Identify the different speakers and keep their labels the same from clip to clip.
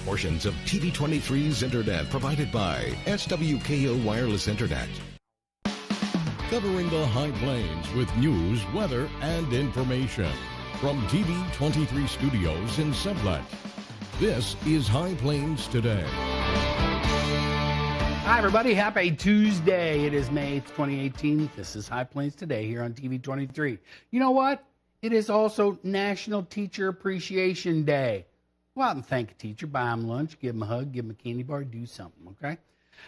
Speaker 1: Portions of TV23's internet provided by SWKO Wireless Internet. Covering the High Plains with news, weather, and information. From TV23 Studios in Sublette, this is High Plains Today.
Speaker 2: Hi, everybody. Happy Tuesday. It is May 8th, 2018. This is High Plains Today here on TV23. You know what? It is also National Teacher Appreciation Day. Go out and thank a teacher. Buy them lunch, give them a hug, give them a candy bar, do something, okay?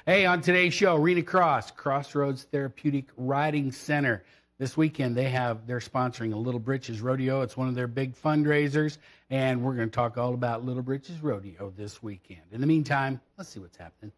Speaker 2: Hey, on today's show, Rena Cross, Crossroads Therapeutic Riding Center. This weekend, they're sponsoring a Little Britches Rodeo. It's one of their big fundraisers, and we're going to talk all about Little Britches Rodeo this weekend. In the meantime, let's see what's happening.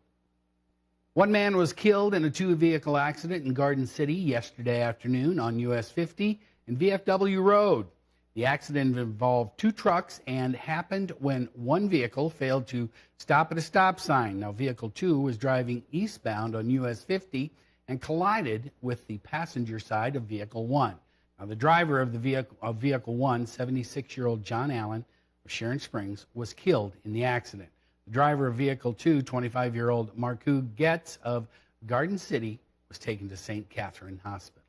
Speaker 2: One man was killed in a two-vehicle accident in Garden City yesterday afternoon on US 50 and VFW Road. The accident involved two trucks and happened when one vehicle failed to stop at a stop sign. Now, Vehicle 2 was driving eastbound on US 50 and collided with the passenger side of Vehicle 1. Now, the driver of Vehicle 1, 76-year-old John Allen of Sharon Springs, was killed in the accident. The driver of Vehicle 2, 25-year-old Marku Getz of Garden City, was taken to St. Catherine Hospital.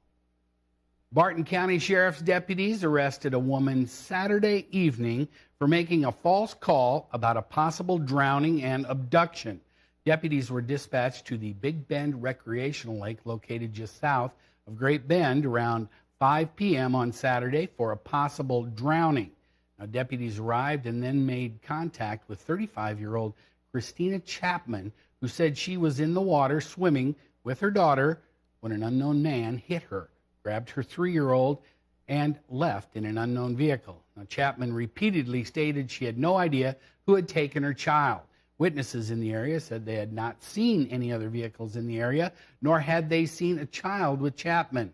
Speaker 2: Barton County Sheriff's deputies arrested a woman Saturday evening for making a false call about a possible drowning and abduction. Deputies were dispatched to the Big Bend Recreational Lake located just south of Great Bend around 5 p.m. on Saturday for a possible drowning. Now, deputies arrived and then made contact with 35-year-old Christina Chapman, who said she was in the water swimming with her daughter when an unknown man hit her, grabbed her 3-year-old, and left in an unknown vehicle. Now, Chapman repeatedly stated she had no idea who had taken her child. Witnesses in the area said they had not seen any other vehicles in the area, nor had they seen a child with Chapman.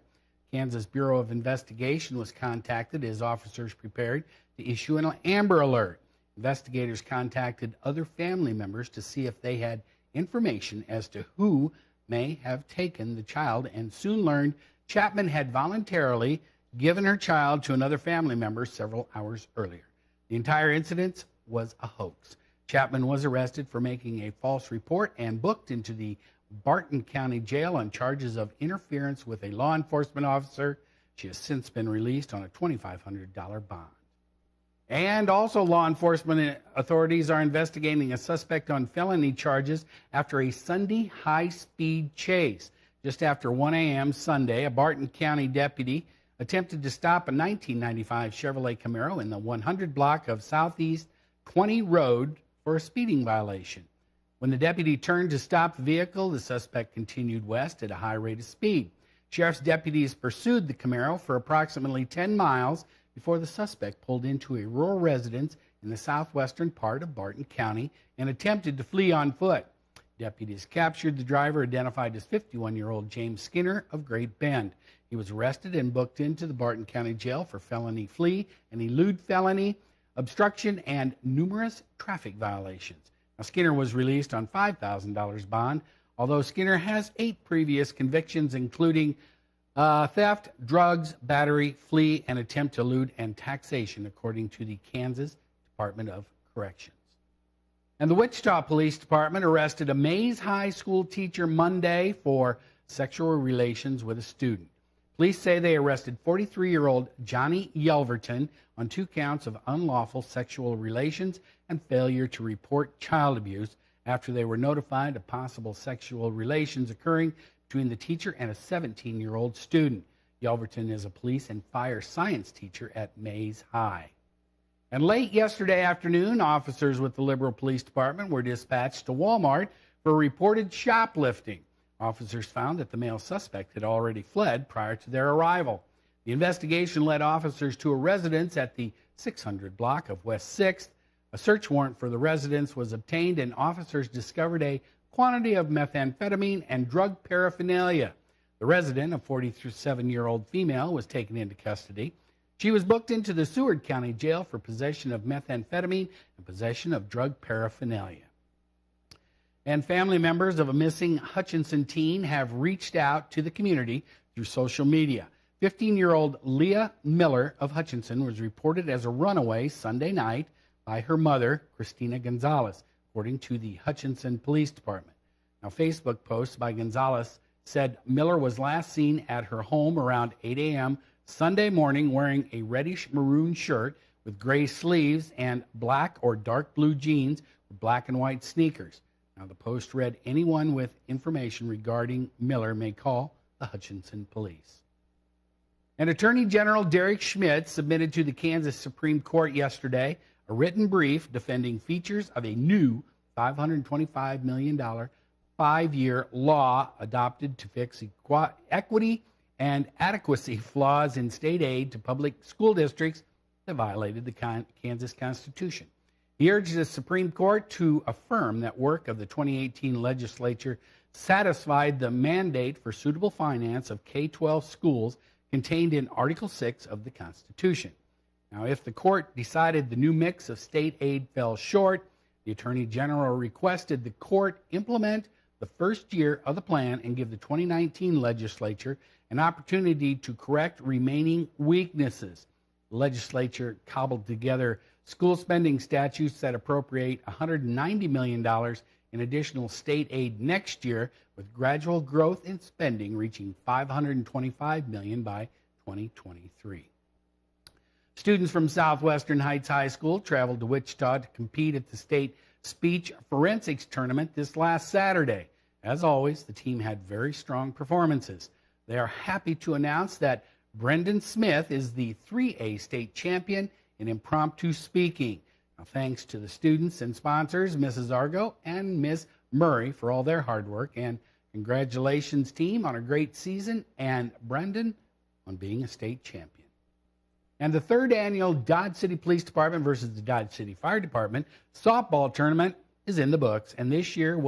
Speaker 2: Kansas Bureau of Investigation was contacted as officers prepared to issue an Amber Alert. Investigators contacted other family members to see if they had information as to who may have taken the child, and soon learned Chapman had voluntarily given her child to another family member several hours earlier. The entire incident was a hoax. Chapman was arrested for making a false report and booked into the Barton County Jail on charges of interference with a law enforcement officer. She has since been released on a $2,500 bond. And also, law enforcement authorities are investigating a suspect on felony charges after a Sunday high-speed chase. Just after 1 a.m. Sunday, a Barton County deputy attempted to stop a 1995 Chevrolet Camaro in the 100 block of Southeast 20 Road for a speeding violation. When the deputy turned to stop the vehicle, the suspect continued west at a high rate of speed. Sheriff's deputies pursued the Camaro for approximately 10 miles before the suspect pulled into a rural residence in the southwestern part of Barton County and attempted to flee on foot. Deputies captured the driver, identified as 51-year-old James Skinner of Great Bend. He was arrested and booked into the Barton County Jail for felony flee and elude felony, obstruction, and numerous traffic violations. Now, Skinner was released on $5,000 bond, although Skinner has 8 previous convictions, including theft, drugs, battery, flee, and attempt to elude and taxation, according to the Kansas Department of Corrections. And the Wichita Police Department arrested a Mays High School teacher Monday for sexual relations with a student. Police say they arrested 43-year-old Johnny Yelverton on 2 counts of unlawful sexual relations and failure to report child abuse after they were notified of possible sexual relations occurring between the teacher and a 17-year-old student. Yelverton is a police and fire science teacher at Mays High. And late yesterday afternoon, officers with the Liberal Police Department were dispatched to Walmart for reported shoplifting. Officers found that the male suspect had already fled prior to their arrival. The investigation led officers to a residence at the 600 block of West 6th. A search warrant for the residence was obtained, and officers discovered a quantity of methamphetamine and drug paraphernalia. The resident, a 47-year-old female, was taken into custody. She was booked into the Seward County Jail for possession of methamphetamine and possession of drug paraphernalia. And family members of a missing Hutchinson teen have reached out to the community through social media. 15-year-old Leah Miller of Hutchinson was reported as a runaway Sunday night by her mother, Christina Gonzalez. according to the Hutchinson Police Department. Now, Facebook posts by Gonzalez said Miller was last seen at her home around 8 a.m. Sunday morning wearing a reddish maroon shirt with gray sleeves and black or dark blue jeans with black and white sneakers. Now, the post read, anyone with information regarding Miller may call the Hutchinson Police. And Attorney General Derek Schmidt submitted to the Kansas Supreme Court yesterday a written brief defending features of a new $525 million 5-year law adopted to fix equity and adequacy flaws in state aid to public school districts that violated the Kansas Constitution. He urged the Supreme Court to affirm that work of the 2018 legislature satisfied the mandate for suitable finance of K-12 schools contained in Article 6 of the Constitution. Now, if the court decided the new mix of state aid fell short, the Attorney General requested the court implement the first year of the plan and give the 2019 legislature an opportunity to correct remaining weaknesses. The legislature cobbled together school spending statutes that appropriate $190 million in additional state aid next year, with gradual growth in spending reaching $525 million by 2023. Students from Southwestern Heights High School traveled to Wichita to compete at the state speech forensics tournament this last Saturday. As always, the team had very strong performances. They are happy to announce that Brendan Smith is the 3A state champion in impromptu speaking. Now, thanks to the students and sponsors, Mrs. Argo and Ms. Murray, for all their hard work, and congratulations, team, on a great season, and Brendan on being a state champion. And the third annual Dodge City Police Department versus the Dodge City Fire Department softball tournament is in the books, and this year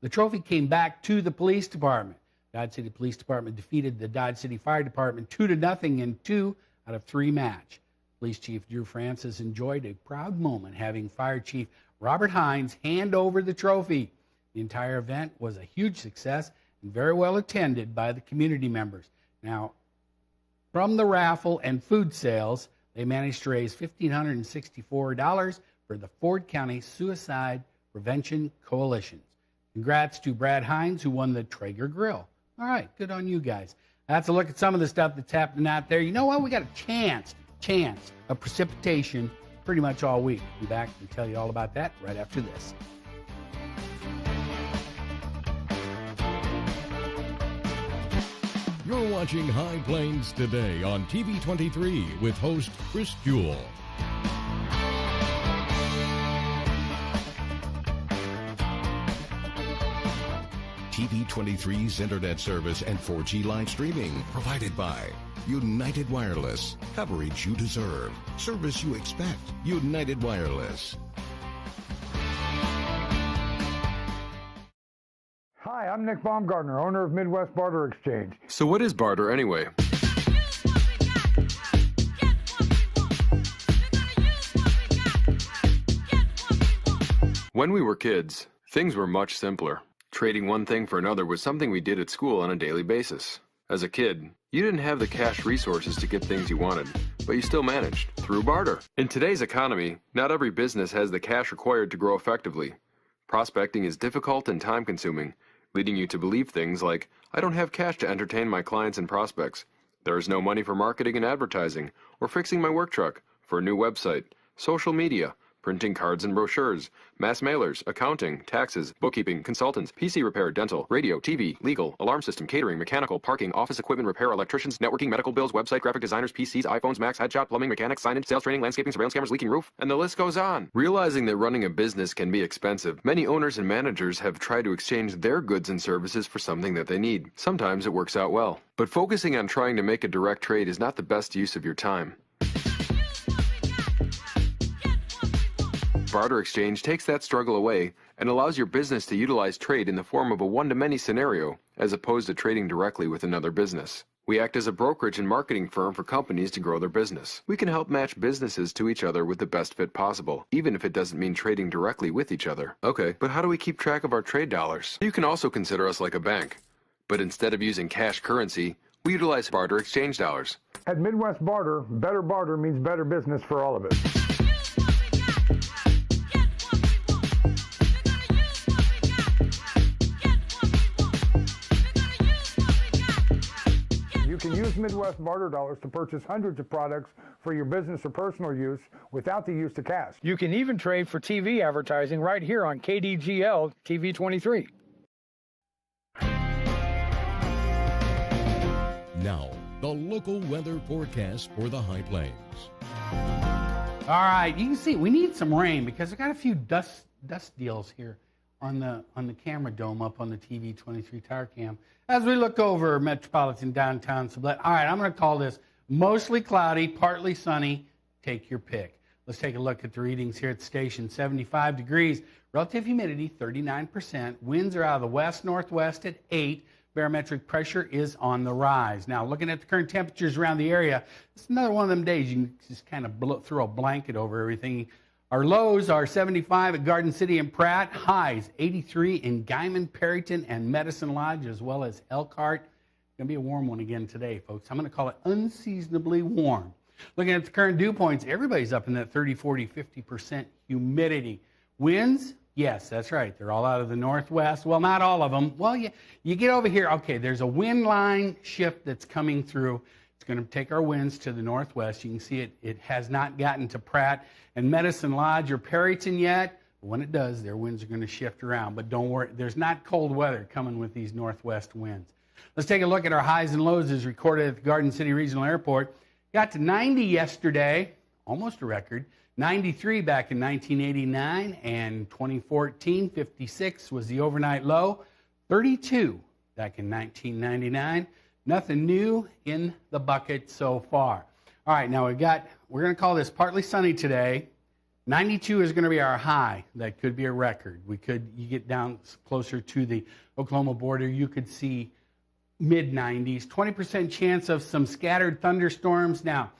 Speaker 2: the trophy came back to the police department. Dodge City Police Department defeated the Dodge City Fire Department 2-0 in 2 out of 3 matches. Police Chief Drew Francis enjoyed a proud moment having Fire Chief Robert Hines hand over the trophy. The entire event was a huge success and very well attended by the community members. Now, from the raffle and food sales, they managed to raise $1,564 for the Ford County Suicide Prevention Coalition. Congrats to Brad Hines, who won the Traeger Grill. All right, good on you guys. That's a look at some of the stuff that's happening out there. You know what? We got a chance of precipitation pretty much all week. We'll be back and tell you all about that right after this.
Speaker 1: You're watching High Plains Today on TV 23 with host Chris Jewell. TV 23's internet service and 4G live streaming provided by United Wireless. Coverage you deserve. Service you expect. United Wireless.
Speaker 3: Hi, I'm Nick Baumgartner, owner of Midwest Barter Exchange.
Speaker 4: So what is barter anyway? When we were kids, things were much simpler. Trading one thing for another was something we did at school on a daily basis. As a kid, you didn't have the cash resources to get things you wanted, but you still managed, through barter. In today's economy, not every business has the cash required to grow effectively. Prospecting is difficult and time-consuming, leading you to believe things like, I don't have cash to entertain my clients and prospects. There is no money for marketing and advertising, or fixing my work truck, for a new website, social media, printing cards and brochures, mass mailers, accounting, taxes, bookkeeping, consultants, PC repair, dental, radio, TV, legal, alarm system, catering, mechanical, parking, office equipment repair, electricians, networking, medical bills, website, graphic designers, PCs, iPhones, Macs, headshot, plumbing, mechanics, signage, sales training, landscaping, surveillance cameras, leaking roof, and the list goes on. Realizing that running a business can be expensive, many owners and managers have tried to exchange their goods and services for something that they need. Sometimes it works out well. But focusing on trying to make a direct trade is not the best use of your time. Barter exchange takes that struggle away and allows your business to utilize trade in the form of a one-to-many scenario, as opposed to trading directly with another business. We act as a brokerage and marketing firm for companies to grow their business. We can help match businesses to each other with the best fit possible, even if it doesn't mean trading directly with each other. Okay, but how do we keep track of our trade dollars? You can also consider us like a bank, but instead of using cash currency, we utilize barter exchange dollars.
Speaker 3: At Midwest Barter, better barter means better business for all of us. can use Midwest barter dollars to purchase hundreds of products for your business or personal use without the use of cash.
Speaker 5: You can even trade for TV advertising right here on KDGL TV 23.
Speaker 1: Now, the local weather forecast for the High Plains.
Speaker 2: All right, you can see we need some rain because I got a few dust deals here on the camera dome up on the TV 23 tower cam as we look over metropolitan downtown Sublette. All right, I'm going to call this mostly cloudy, partly sunny. Take your pick. Let's take a look at the readings here at the station. 75 degrees, relative humidity 39%. Winds are out of the west-northwest at 8. Barometric pressure is on the rise. Now, looking at the current temperatures around the area, it's another one of them days you can just kind of throw a blanket over everything. Our lows are 75 at Garden City and Pratt, highs 83 in Guyman, Perryton, and Medicine Lodge, as well as Elkhart. It's going to be a warm one again today, folks. I'm going to call it unseasonably warm. Looking at the current dew points, everybody's up in that 30, 40, 50% humidity. Winds, yes, that's right. They're all out of the northwest. Well, not all of them. Well, you get over here. Okay, there's a wind line shift that's coming through. It's going to take our winds to the northwest. You can see it has not gotten to Pratt and Medicine Lodge or Perryton yet. But when it does, their winds are going to shift around. But don't worry, there's not cold weather coming with these northwest winds. Let's take a look at our highs and lows as recorded at the Garden City Regional Airport. Got to 90 yesterday, almost a record. 93 back in 1989 and 2014. 56 was the overnight low. 32 back in 1999. Nothing new in the bucket so far. All right, now we're going to call this partly sunny today. 92 is going to be our high. That could be a record. You get down closer to the Oklahoma border, you could see mid-90s. 20% chance of some scattered thunderstorms. Now,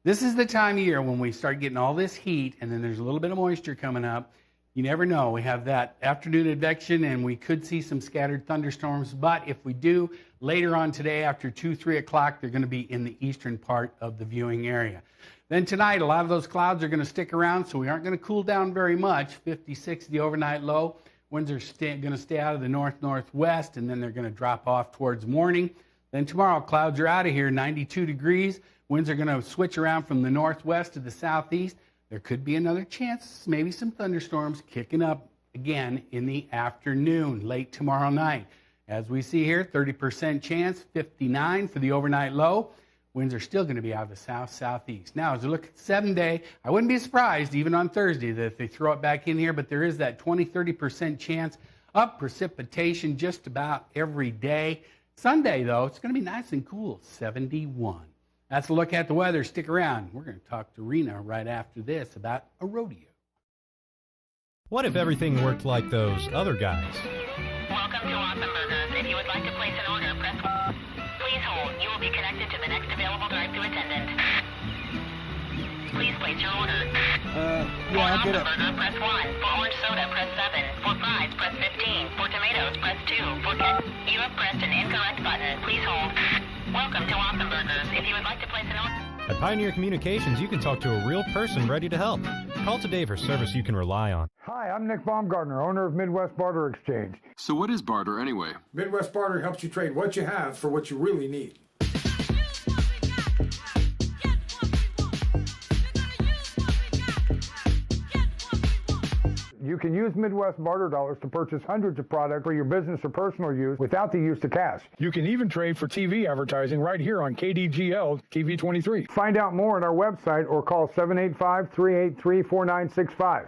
Speaker 2: this is the time of year when we start getting all this heat, and then there's a little bit of moisture coming up. You never know. We have that afternoon advection, and we could see some scattered thunderstorms. But if we do, later on today after 2, 3 o'clock, they're going to be in the eastern part of the viewing area. Then tonight, a lot of those clouds are going to stick around, so we aren't going to cool down very much. 56 the overnight low. Winds are going to stay out of the north-northwest, and then they're going to drop off towards morning. Then tomorrow, clouds are out of here, 92 degrees. Winds are going to switch around from the northwest to the southeast. There could be another chance, maybe some thunderstorms kicking up again in the afternoon, late tomorrow night. As we see here, 30% chance, 59 for the overnight low. Winds are still going to be out of the south-southeast. Now, as we look at the 7-day, I wouldn't be surprised, even on Thursday, that if they throw it back in here, but there is that 20-30% chance of precipitation just about every day. Sunday, though, it's going to be nice and cool, 71. That's a look at the weather. Stick around. We're going to talk to Rena right after this about a rodeo.
Speaker 6: What if everything worked like those other guys?
Speaker 7: Welcome to Awesome Burgers. If you would like to place an order, press 1. Please hold. You will be connected to the next available drive-thru attendant. Please place your order.
Speaker 8: Yeah, I get it.
Speaker 7: For Awesome Burger, press 1. For orange soda, press 7. For fries, press 15. For tomatoes, press 2. For you have pressed an incorrect button. Please hold. Welcome to Awesome Burgers. If you would like to place an order...
Speaker 6: At Pioneer Communications, you can talk to a real person ready to help. Call today for service you can rely on.
Speaker 3: Hi, I'm Nick Baumgartner, owner of Midwest Barter Exchange.
Speaker 4: So what is barter anyway?
Speaker 9: Midwest Barter helps you trade what you have for what you really need.
Speaker 3: You can use Midwest barter dollars to purchase hundreds of products for your business or personal use without the use of cash.
Speaker 5: You can even trade for TV advertising right here on KDGL TV 23.
Speaker 3: Find out more at our website or call 785-383-4965.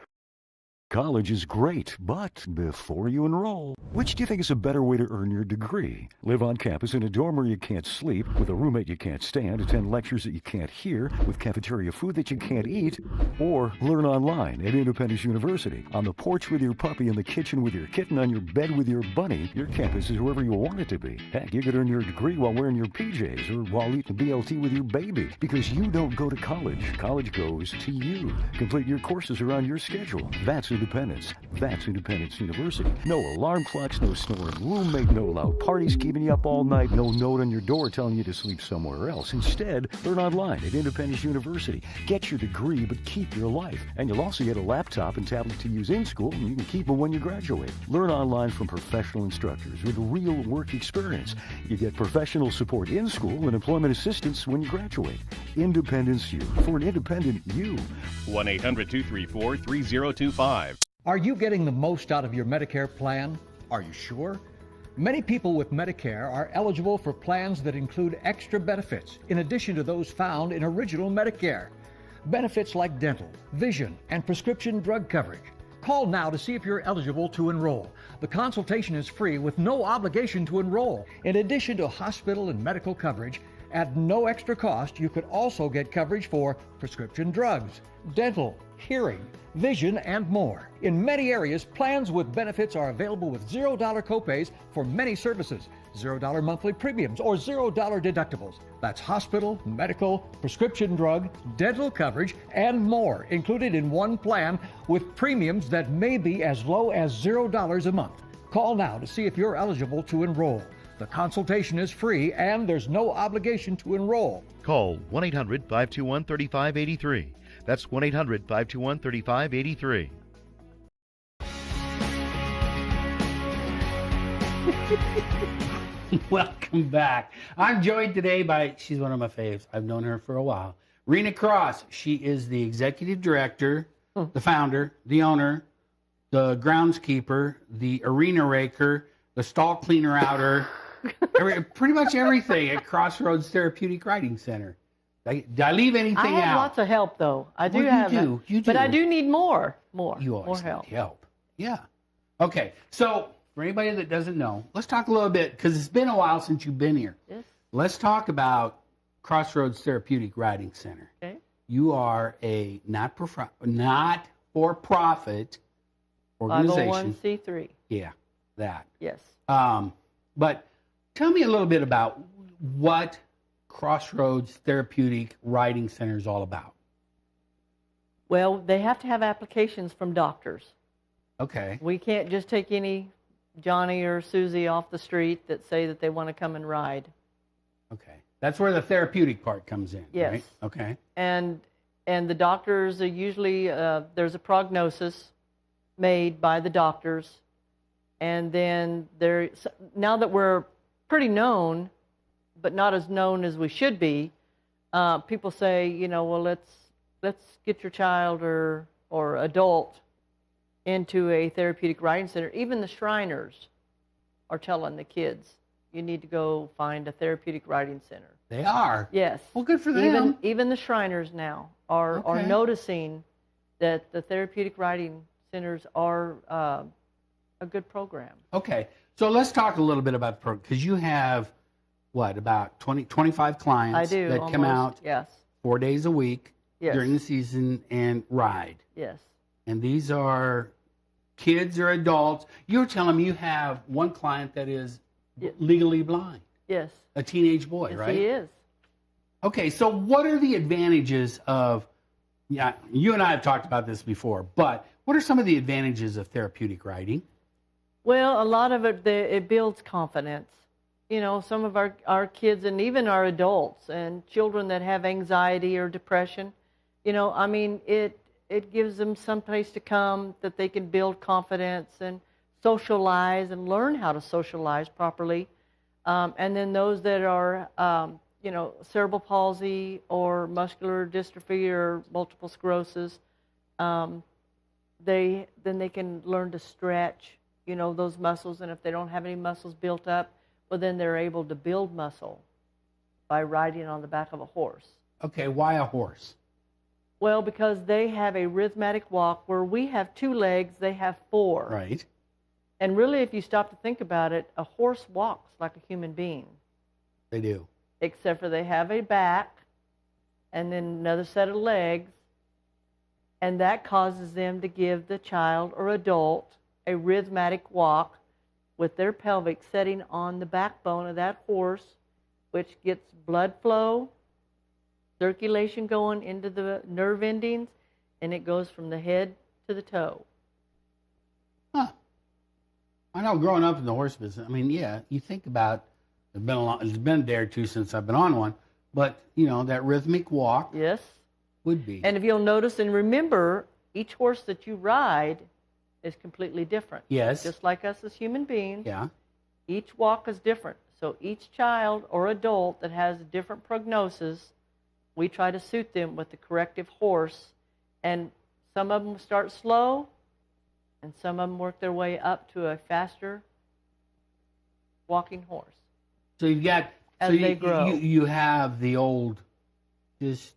Speaker 10: College is great, but before you enroll, which do you think is a better way to earn your degree? Live on campus in a dorm where you can't sleep, with a roommate you can't stand, attend lectures that you can't hear, with cafeteria food that you can't eat, or learn online at Independence University. On the porch with your puppy, in the kitchen with your kitten, on your bed with your bunny, your campus is wherever you want it to be. Heck, you could earn your degree while wearing your PJs or while eating BLT with your baby, because you don't go to college. College goes to you. Complete your courses around your schedule. That's a independence. That's Independence University. No alarm clocks, no snoring roommate, no loud parties keeping you up all night, no note on your door telling you to sleep somewhere else. Instead, learn online at Independence University. Get your degree, but keep your life. And you'll also get a laptop and tablet to use in school, and you can keep them when you graduate. Learn online from professional instructors with real work experience. You get professional support in school and employment assistance when you graduate. Independence U, for an independent you.
Speaker 11: 1-800-234-3025.
Speaker 12: Are you getting the most out of your Medicare plan? Are you sure? Many people with Medicare are eligible for plans that include extra benefits in addition to those found in original Medicare. Benefits like dental, vision, and prescription drug coverage. Call now to see if you're eligible to enroll. The consultation is free with no obligation to enroll. In addition to hospital and medical coverage, at no extra cost, you could also get coverage for prescription drugs, dental, hearing, vision, and more. In many areas, plans with benefits are available with $0 copays for many services, $0 monthly premiums, or $0 deductibles. That's hospital, medical, prescription drug, dental coverage, and more included in one plan with premiums that may be as low as $0 a month. Call now to see if you're eligible to enroll. The consultation is free and there's no obligation to enroll.
Speaker 11: Call 1-800-521-3583. That's 1-800-521-3583.
Speaker 2: Welcome back. I'm joined today by, she's one of my faves. I've known her for a while. Rena Cross. She is the executive director, the founder, the owner, the groundskeeper, the arena raker, the stall cleaner outer, pretty much everything at Crossroads Therapeutic Riding Center. Did I leave anything out?
Speaker 13: I have lots of help, though. I do have
Speaker 2: you do.
Speaker 13: But I do need more
Speaker 2: You always
Speaker 13: more
Speaker 2: need help. Yeah. Okay, so for anybody that doesn't know, let's talk a little bit, because it's been a while since you've been here.
Speaker 13: Yes.
Speaker 2: Let's talk about Crossroads Therapeutic Riding Center.
Speaker 13: Okay.
Speaker 2: You are a not-for-profit organization.
Speaker 13: 501c3.
Speaker 2: Yeah, that.
Speaker 13: Yes.
Speaker 2: But tell me a little bit about what Crossroads Therapeutic Riding Center is all about.
Speaker 13: Well, they have to have applications from doctors.
Speaker 2: Okay.
Speaker 13: We can't just take any Johnny or Susie off the street that say that they want to come and ride.
Speaker 2: Okay. That's where the therapeutic part comes in,
Speaker 13: yes.
Speaker 2: right? Okay.
Speaker 13: And the doctors are usually, there's a prognosis made by the doctors. And then now that we're pretty known, but not as known as we should be, people say, well, let's get your child or adult into a therapeutic riding center. Even the Shriners are telling the kids, you need to go find a therapeutic riding center.
Speaker 2: They are?
Speaker 13: Yes.
Speaker 2: Well, good for them.
Speaker 13: Even the Shriners now are noticing that the therapeutic riding centers are a good program.
Speaker 2: Okay. So let's talk a little bit about the program, because you have, about 25 clients that come out 4 days a week during the season and ride.
Speaker 13: Yes.
Speaker 2: And these are kids or adults. You're telling me you have one client that is legally blind.
Speaker 13: Yes.
Speaker 2: A teenage boy,
Speaker 13: yes,
Speaker 2: right?
Speaker 13: He is.
Speaker 2: Okay, so what are the advantages of, you and I have talked about this before, but what are some of the advantages of therapeutic riding?
Speaker 13: Well, a lot of it builds confidence. Some of our kids and even our adults and children that have anxiety or depression, it gives them some place to come that they can build confidence and socialize and learn how to socialize properly. And then those that are, cerebral palsy or muscular dystrophy or multiple sclerosis, they can learn to stretch, those muscles. And if they don't have any muscles built up, well, then they're able to build muscle by riding on the back of a horse.
Speaker 2: Okay, why a horse?
Speaker 13: Well, because they have a rhythmic walk where we have 2 legs, they have 4.
Speaker 2: Right.
Speaker 13: And really, if you stop to think about it, a horse walks like a human being.
Speaker 2: They do.
Speaker 13: Except for they have a back and then another set of legs, and that causes them to give the child or adult a rhythmic walk with their pelvic setting on the backbone of that horse, which gets blood flow, circulation going into the nerve endings, and it goes from the head to the toe.
Speaker 2: I know growing up in the horse business, I mean, yeah, you think about, it's been a day or two since I've been on one, but, you know, that rhythmic walk.
Speaker 13: Yes.
Speaker 2: Would be.
Speaker 13: And if you'll notice and remember, each horse that you ride is completely different.
Speaker 2: Yes.
Speaker 13: Just like us as human beings.
Speaker 2: Yeah.
Speaker 13: Each walk is different. So each child or adult that has a different prognosis, we try to suit them with the corrective horse. And some of them start slow, and some of them work their way up to a faster walking horse.
Speaker 2: So you've got,
Speaker 13: they grow.
Speaker 2: You have the old, just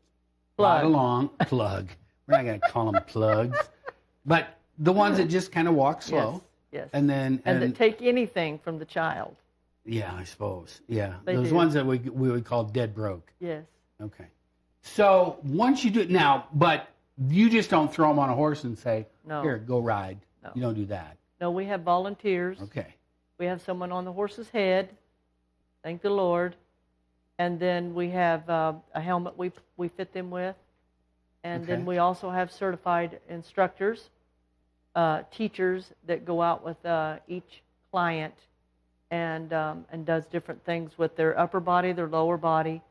Speaker 13: plug.
Speaker 2: Ride along, plug. We're not going to call them plugs. But the ones that just kind of walk slow.
Speaker 13: Yes.
Speaker 2: And then.
Speaker 13: And that take anything from the child.
Speaker 2: Yeah, I suppose. Yeah.
Speaker 13: They
Speaker 2: Those
Speaker 13: do.
Speaker 2: ones that we would call dead broke.
Speaker 13: Yes.
Speaker 2: Okay. So once you do it now, but you just don't throw them on a horse and say,
Speaker 13: No.
Speaker 2: Here, go ride.
Speaker 13: No.
Speaker 2: You don't do that.
Speaker 13: No, we have volunteers.
Speaker 2: Okay.
Speaker 13: We have someone on the horse's head. Thank the Lord. And then we have a helmet we fit them with. And
Speaker 2: Okay.
Speaker 13: then we also have certified instructors, teachers that go out with each client and does different things with their upper body, their lower body,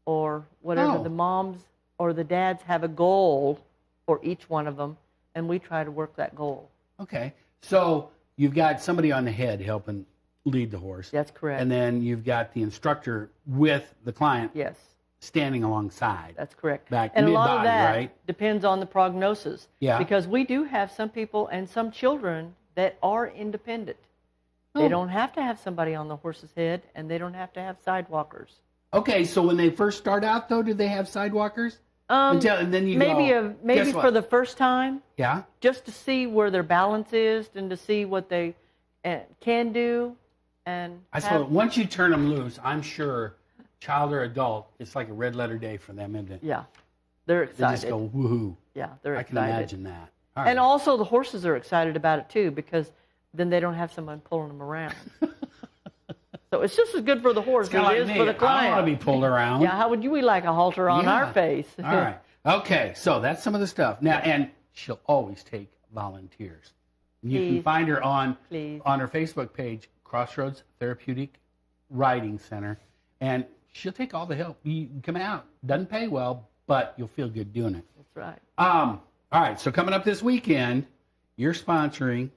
Speaker 13: or whatever
Speaker 2: Oh.
Speaker 13: the moms or the dads have a goal for each one of them, and we try to work that goal.
Speaker 2: Okay. So you've got somebody on the head helping lead the horse.
Speaker 13: That's correct.
Speaker 2: And then you've got the instructor with the client.
Speaker 13: Yes.
Speaker 2: Standing alongside.
Speaker 13: That's correct.
Speaker 2: Back
Speaker 13: And a
Speaker 2: mid-body,
Speaker 13: lot of that
Speaker 2: right?
Speaker 13: depends on the prognosis.
Speaker 2: Yeah.
Speaker 13: Because we do have some people and some children that are independent. They don't have to have somebody on the horse's head, and they don't have to have sidewalkers.
Speaker 2: Okay, so when they first start out, though, do they have sidewalkers? And then you
Speaker 13: maybe
Speaker 2: go,
Speaker 13: maybe
Speaker 2: guess
Speaker 13: for
Speaker 2: what?
Speaker 13: the first time,
Speaker 2: Yeah?
Speaker 13: just to see where their balance is and to see what they can do. And
Speaker 2: I suppose once you turn them loose, I'm sure, child or adult, it's like a red letter day for them, isn't it?
Speaker 13: Yeah, they're
Speaker 2: They
Speaker 13: excited.
Speaker 2: just go, woohoo.
Speaker 13: Yeah, they're
Speaker 2: I can
Speaker 13: excited.
Speaker 2: imagine that. All
Speaker 13: And
Speaker 2: right.
Speaker 13: also the horses are excited about it too, because then they don't have someone pulling them around. So it's just as good for the horse
Speaker 2: It's
Speaker 13: as
Speaker 2: kinda
Speaker 13: it
Speaker 2: like
Speaker 13: is
Speaker 2: me.
Speaker 13: for the
Speaker 2: I
Speaker 13: client.
Speaker 2: don't want to be pulled around.
Speaker 13: Yeah, how would we like a halter on
Speaker 2: Yeah.
Speaker 13: our face?
Speaker 2: All right. Okay, so that's some of the stuff. Now, and she'll always take volunteers. You can
Speaker 13: Please.
Speaker 2: find her on
Speaker 13: Please.
Speaker 2: her Facebook page, Crossroads Therapeutic Riding Center, and she'll take all the help. You can come out. Doesn't pay well, but you'll feel good doing it.
Speaker 13: That's right.
Speaker 2: All right, so coming up this weekend, you're sponsoring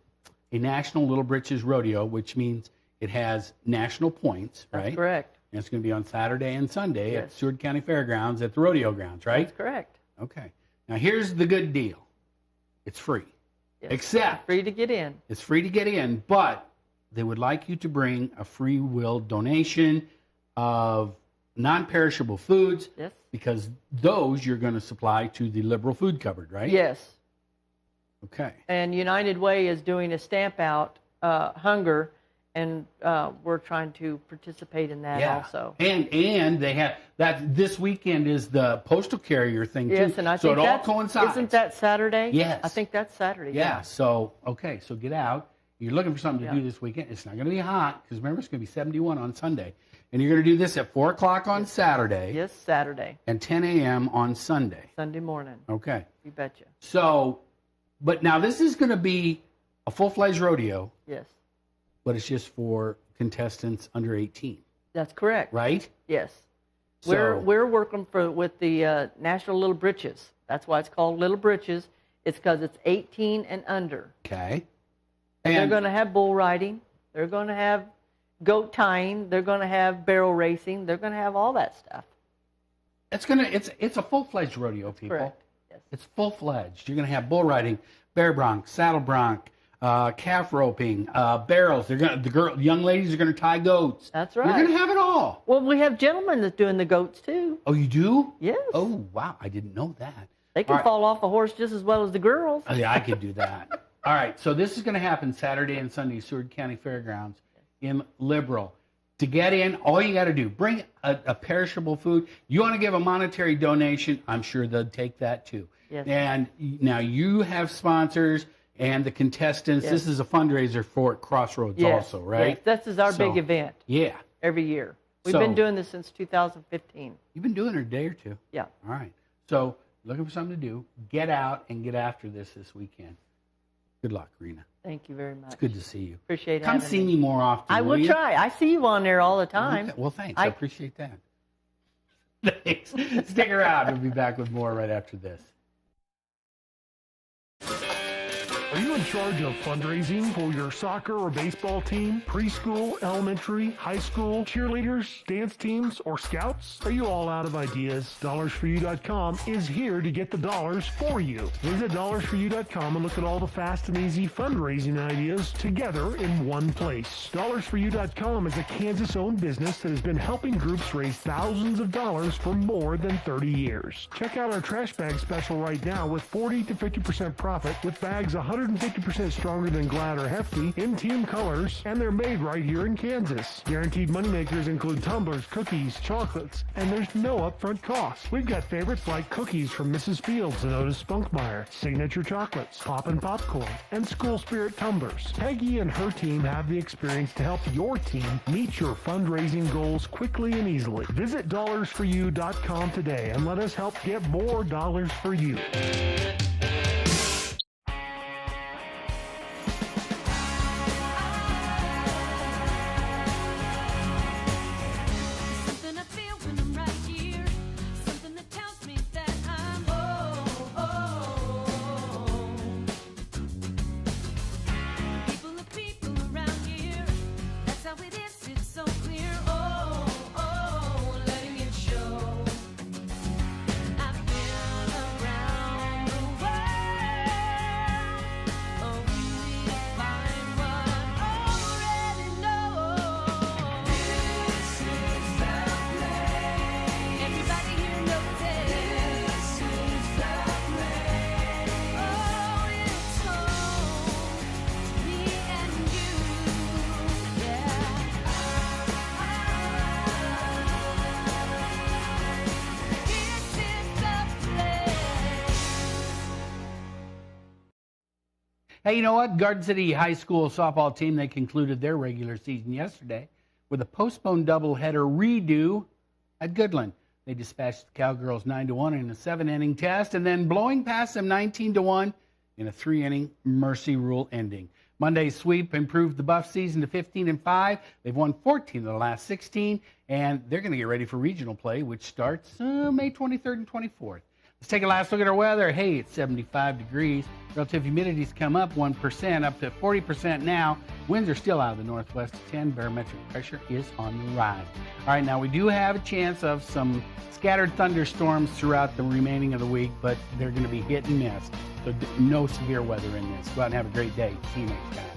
Speaker 2: a National Little Britches Rodeo, which means it has national points, right?
Speaker 13: That's correct.
Speaker 2: And it's going to be on Saturday and Sunday at
Speaker 13: Yes.
Speaker 2: Seward County Fairgrounds at the rodeo grounds, right?
Speaker 13: That's correct.
Speaker 2: Okay. Now, here's the good deal. It's free.
Speaker 13: Yes.
Speaker 2: Except
Speaker 13: Free to get in.
Speaker 2: it's free to get in, but they would like you to bring a free will donation of non-perishable foods.
Speaker 13: Yes.
Speaker 2: Because those you're going to supply to the liberal food cupboard, right?
Speaker 13: Yes.
Speaker 2: Okay.
Speaker 13: And United Way is doing a stamp out, hunger, and we're trying to participate in that also.
Speaker 2: And they have that this weekend is the postal carrier thing too.
Speaker 13: Yes, and I
Speaker 2: so
Speaker 13: think
Speaker 2: it all
Speaker 13: that's,
Speaker 2: coincides.
Speaker 13: Isn't that Saturday?
Speaker 2: Yes.
Speaker 13: I think that's Saturday.
Speaker 2: Yeah. So okay, so get out. You're looking for something to do this weekend. It's not going to be hot because remember it's going to be 71 on Sunday, and you're going to do this at 4 o'clock on Saturday.
Speaker 13: Yes, Saturday.
Speaker 2: And 10 a.m. on Sunday.
Speaker 13: Sunday morning.
Speaker 2: Okay.
Speaker 13: You betcha.
Speaker 2: So, but now this is going to be a full-fledged rodeo.
Speaker 13: Yes.
Speaker 2: But it's just for contestants under 18.
Speaker 13: That's correct.
Speaker 2: Right?
Speaker 13: Yes.
Speaker 2: So-
Speaker 13: We're working with the National Little Britches. That's why it's called Little Britches. It's because it's 18 and under.
Speaker 2: Okay.
Speaker 13: And they're going to have bull riding. They're going to have goat tying. They're going to have barrel racing. They're going to have all that stuff.
Speaker 2: It's a full-fledged rodeo, people.
Speaker 13: Correct. Yes.
Speaker 2: It's full-fledged. You're going to have bull riding, bear bronc, saddle bronc, calf roping, barrels. Young ladies are going to tie goats.
Speaker 13: That's right.
Speaker 2: You're going to have it all.
Speaker 13: Well, we have gentlemen that's doing the goats too.
Speaker 2: Oh, you do?
Speaker 13: Yes.
Speaker 2: Oh, wow. I didn't know that.
Speaker 13: They can fall off a horse just as well as the girls.
Speaker 2: Oh, yeah, I could do that. All right, so this is going to happen Saturday and Sunday, Seward County Fairgrounds in Liberal. To get in, all you got to do, bring a perishable food. You want to give a monetary donation, I'm sure they'll take that too.
Speaker 13: Yes.
Speaker 2: And now you have sponsors and the contestants.
Speaker 13: Yes.
Speaker 2: This is a fundraiser for Crossroads also, right?
Speaker 13: Yes, this is our big event.
Speaker 2: Yeah.
Speaker 13: Every year. We've been doing this since 2015.
Speaker 2: You've been doing it a day or two.
Speaker 13: Yeah.
Speaker 2: All right. So looking for something to do, get out and get after this weekend. Good luck, Rena.
Speaker 13: Thank you very much.
Speaker 2: It's good to see you.
Speaker 13: Appreciate
Speaker 2: Come
Speaker 13: having
Speaker 2: see me more often.
Speaker 13: I will try. I see you on there all the time.
Speaker 2: Okay. Well, thanks. I appreciate that. Thanks. Stick around. We'll be back with more right after this.
Speaker 11: Are you in charge of fundraising for your soccer or baseball team, preschool, elementary, high school, cheerleaders, dance teams, or scouts? Are you all out of ideas? DollarsForYou.com is here to get the dollars for you. Visit DollarsForYou.com and look at all the fast and easy fundraising ideas together in one place. DollarsForYou.com is a Kansas-owned business that has been helping groups raise thousands of dollars for more than 30 years. Check out our trash bag special right now with 40 to 50% profit with bags 150% stronger than Glad or Hefty in team colors, and they're made right here in Kansas. Guaranteed moneymakers include tumblers, cookies, chocolates, and there's no upfront cost. We've got favorites like cookies from Mrs. Fields and Otis Spunkmeyer, signature chocolates, Poppin' Popcorn, and School Spirit tumblers. Peggy and her team have the experience to help your team meet your fundraising goals quickly and easily. Visit DollarsForYou.com today and let us help get more dollars for you.
Speaker 2: Hey, you know what? Garden City High School softball team, they concluded their regular season yesterday with a postponed doubleheader redo at Goodland. They dispatched the Cowgirls 9-1 in a 7-inning test and then blowing past them 19-1 in a 3-inning mercy rule ending. Monday's sweep improved the Buff season to 15-5. They've won 14 of the last 16, and they're going to get ready for regional play, which starts May 23rd and 24th. Let's take a last look at our weather. Hey, it's 75 degrees. Relative humidity's come up 1%, up to 40% now. Winds are still out of the northwest at 10. Barometric pressure is on the rise. All right, now we do have a chance of some scattered thunderstorms throughout the remaining of the week, but they're going to be hit and miss. So no severe weather in this. Go out and have a great day. See you next time.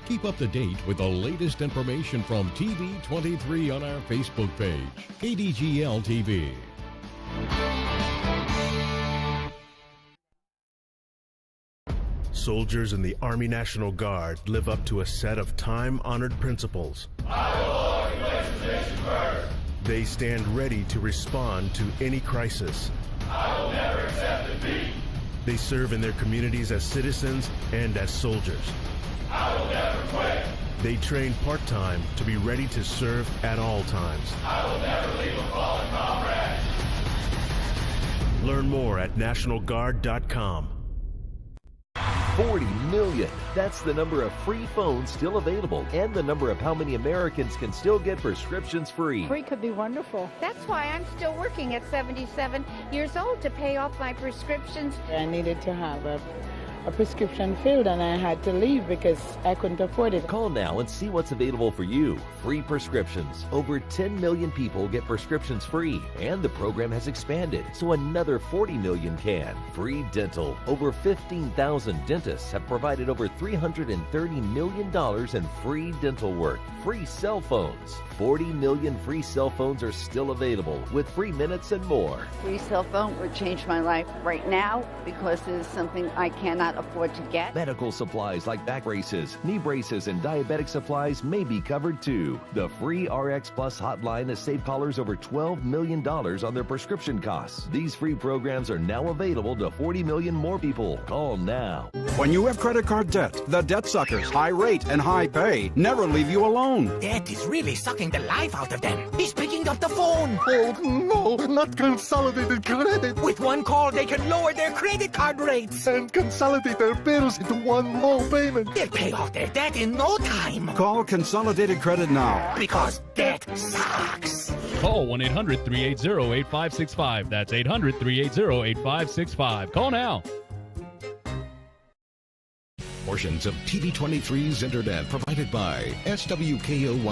Speaker 1: Keep up to date with the latest information from TV23 on our Facebook page, KDGL TV.
Speaker 14: Soldiers in the Army National Guard live up to a set of time-honored principles.
Speaker 15: I will always place the nation first.
Speaker 14: They stand ready to respond to any crisis.
Speaker 15: I will never accept defeat.
Speaker 14: They serve in their communities as citizens and as soldiers.
Speaker 15: I will never quit.
Speaker 14: They train part-time to be ready to serve at all times.
Speaker 15: I will never leave a fallen comrade.
Speaker 14: Learn more at nationalguard.com.
Speaker 16: 40 million. That's the number of free phones still available and the number of how many Americans can still get prescriptions free.
Speaker 17: Free could be wonderful. That's why I'm still working at 77 years old to pay off my prescriptions.
Speaker 18: I needed to have a prescription filled and I had to leave because I couldn't afford it.
Speaker 16: Call now and see what's available for you. Free prescriptions. Over 10 million people get prescriptions free, and the program has expanded so another 40 million can. Free dental. Over 15,000 dentists have provided over $330 million in free dental work. Free cell phones. 40 million free cell phones are still available with free minutes and more.
Speaker 19: Free cell phone would change my life right now because it is something I cannot
Speaker 17: cannot afford to get.
Speaker 16: Medical supplies like back braces, knee braces, and diabetic supplies may be covered too. The free RX Plus hotline has saved callers over $12 million on their prescription costs. These free programs are now available to 40 million more people. Call now.
Speaker 19: When you have credit card debt, the debt suckers, high rate and high pay, never leave you alone.
Speaker 20: Debt is really sucking the life out of them. He's picking up the phone.
Speaker 21: Oh, no, not Consolidated Credit.
Speaker 20: With one call, they can lower their credit card rates.
Speaker 21: And consolidate their bills into one low payment.
Speaker 20: They'll pay off their debt in no time.
Speaker 19: Call Consolidated Credit now.
Speaker 20: Because debt sucks.
Speaker 22: Call 1-800-380-8565. That's 800-380-8565. Call now.
Speaker 1: Portions of TV23's internet provided by SWKO